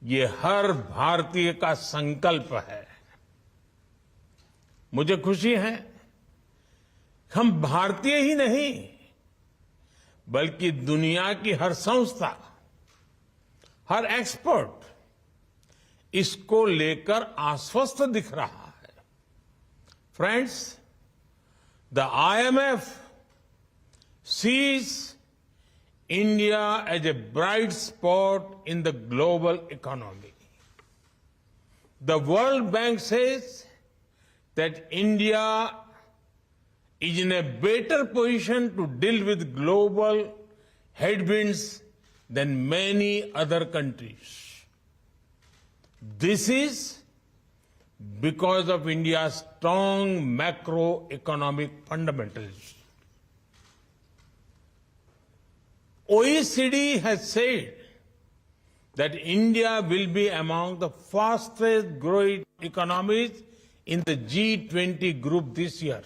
ये हर भारतीय का संकल्प है। मुझे खुशी है हम भारतीय ही नहीं बल्कि दुनिया की हर संस्था, हर एक्सपर्ट इसको लेकर आश्वस्त दिख रहा है। Friends, the IMF sees India as a bright spot in the global economy. The World Bank says that India is in a better position to deal with global headwinds than many other countries. This is because of India's strong macroeconomic fundamentals. OECD has said that India will be among the fastest growing economies in the G20 group this year.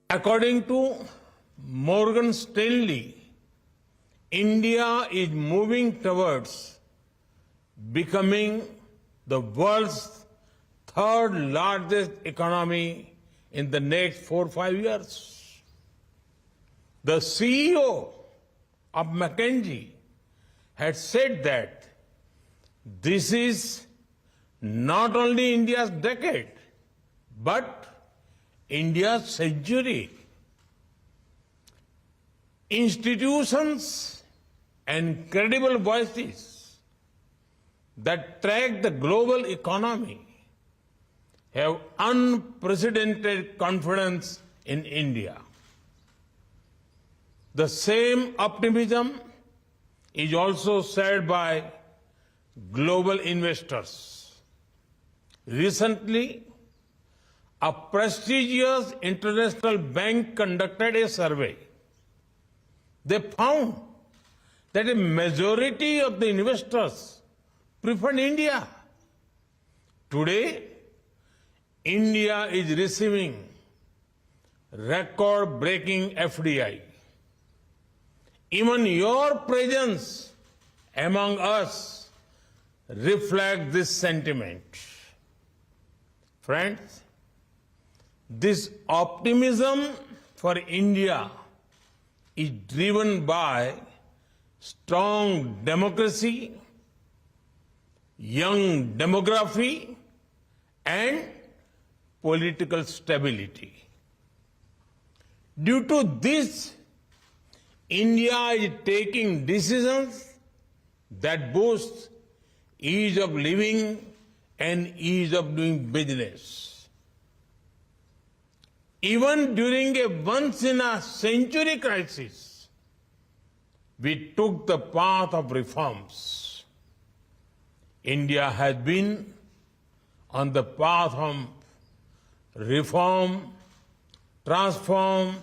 According to Morgan Stanley, India is moving towards becoming the world's third largest economy in the next 4 or 5 years. The CEO of McKinsey had said that this is not only India's decade, but India's century. Institutions and credible voices that track the global economy have unprecedented confidence in India. The same optimism is also shared by global investors. Recently, a prestigious international bank conducted a survey. They found that a majority of the investors prefer India. Today, India is receiving record-breaking FDI. Even your presence among us reflects this sentiment. Friends, this optimism for India is driven by strong democracy, young demography, and political stability. Due to this, India is taking decisions that boost ease of living and ease of doing business. Even during a once-in-a-century crisis, we took the path of reforms. India has been on the path of reform, transform,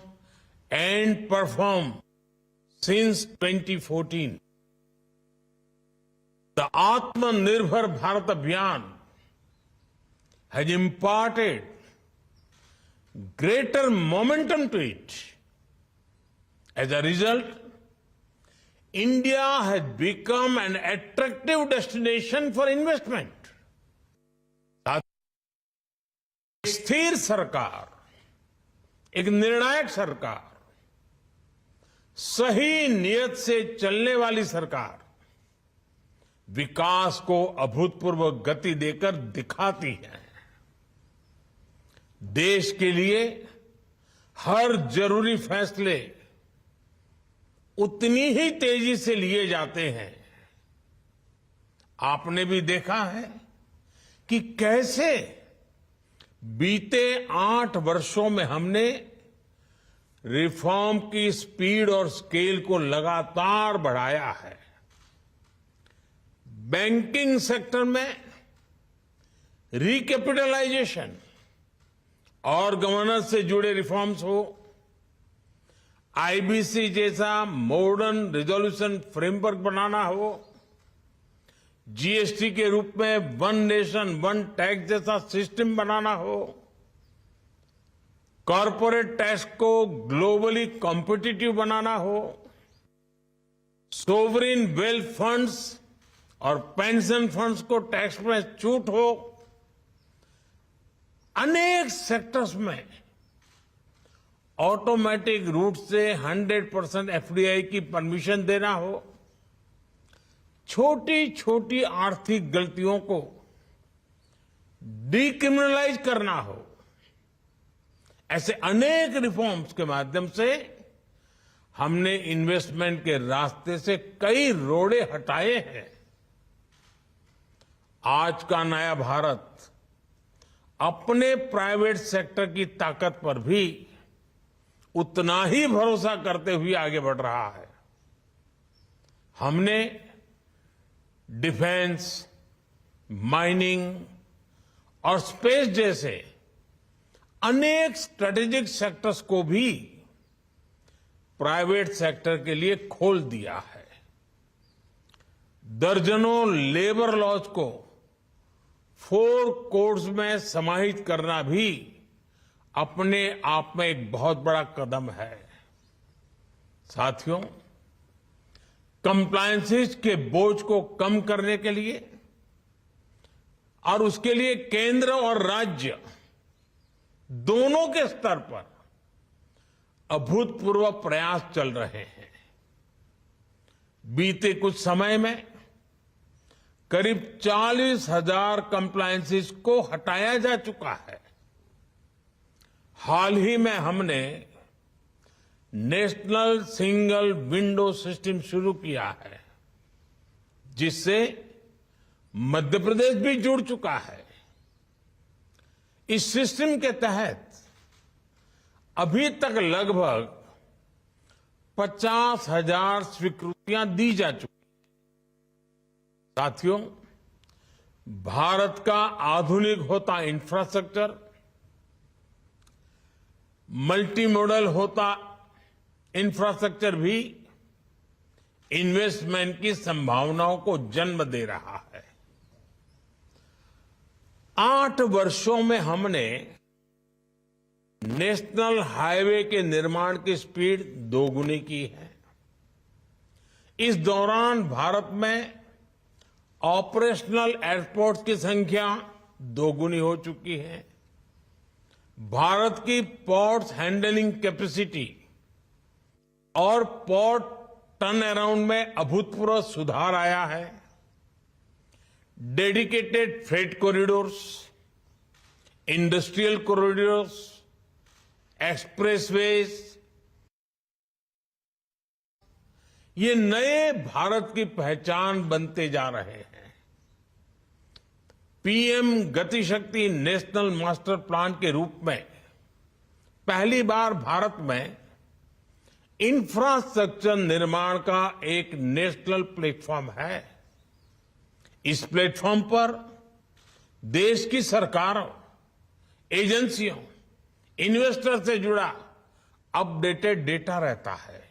and perform since 2014. The Atmanirbhar Bharat Abhiyan has imparted greater momentum to it. As a result, India has become an attractive destination for investment. एक स्थिर सरकार, एक निर्णायक सरकार, सही नियत से चलने वाली सरकार विकास को अभूतपूर्व गति देकर दिखाती है। देश के लिए हर जरूरी फैसले उतनी ही तेजी से लिए जाते हैं। आपने भी देखा है कि कैसे बीते 8 वर्षों में हमने रिफॉर्म की स्पीड और स्केल को लगातार बढ़ाया है। बैंकिंग सेक्टर में रिकैपिटलाइजेशन और गवर्नेंस से जुड़े रिफॉर्म्स हो, आईबीसी जैसा मॉडर्न रिजोल्यूशन फ्रेमवर्क बनाना हो, जीएसटी के रूप में वन नेशन वन टैक्स जैसा सिस्टम बनाना हो, कॉरपोरेट टैक्स को ग्लोबली कॉम्पिटिटिव बनाना हो, सोवरिन वेल्थ फंड्स और पेंशन फंड्स को टैक्स में छूट हो, अनेक सेक्टर्स में ऑटोमेटिक रूट से 100% एफडीआई की परमिशन देना हो, छोटी छोटी आर्थिक गलतियों को डीक्रिमिनलाइज करना हो, ऐसे अनेक रिफॉर्म्स के माध्यम से हमने इन्वेस्टमेंट के रास्ते से कई रोड़े हटाए हैं। आज का नया भारत अपने प्राइवेट सेक्टर की ताकत पर भी उतना ही भरोसा करते हुए आगे बढ़ रहा है। हमने डिफेंस, माइनिंग और स्पेस जैसे अनेक स्ट्रेटेजिक सेक्टर्स को भी प्राइवेट सेक्टर के लिए खोल दिया है। दर्जनों लेबर लॉज को 4 कोड्स में समाहित करना भी अपने आप में एक बहुत बड़ा कदम है। साथियों, कंप्लायंसेस के बोझ को कम करने के लिए और उसके लिए केंद्र और राज्य दोनों के स्तर पर अभूतपूर्व प्रयास चल रहे हैं। बीते कुछ समय में करीब 40,000 कंप्लायंसेस को हटाया जा चुका है। हाल ही में हमने नेशनल सिंगल विंडो सिस्टम शुरू किया है, जिससे मध्य प्रदेश भी जुड़ चुका है। इस सिस्टम के तहत अभी तक लगभग 50,000 स्वीकृतियां दी जा चुकी। साथियों, भारत का आधुनिक होता इंफ्रास्ट्रक्चर, मल्टी मॉडल होता इंफ्रास्ट्रक्चर भी इन्वेस्टमेंट की संभावनाओं को जन्म दे रहा है। 8 वर्षों में हमने नेशनल हाईवे के निर्माण की स्पीड दोगुनी की है। इस दौरान भारत में ऑपरेशनल एयरपोर्ट्स की संख्या दोगुनी हो चुकी है। भारत की पोर्ट्स हैंडलिंग कैपेसिटी और पोर्ट टर्न अराउंड में अभूतपूर्व सुधार आया है। Dedicated freight corridors, industrial corridors, expressways, ये नए भारत की पहचान बनते जा रहे हैं। पीएम गति शक्ति नेशनल मास्टर प्लान के रूप में पहली बार भारत में इंफ्रास्ट्रक्चर निर्माण का एक नेशनल प्लेटफॉर्म है। इस प्लेटफॉर्म पर देश की सरकारों, एजेंसियों, इन्वेस्टर से जुड़ा अपडेटेड डेटा रहता है।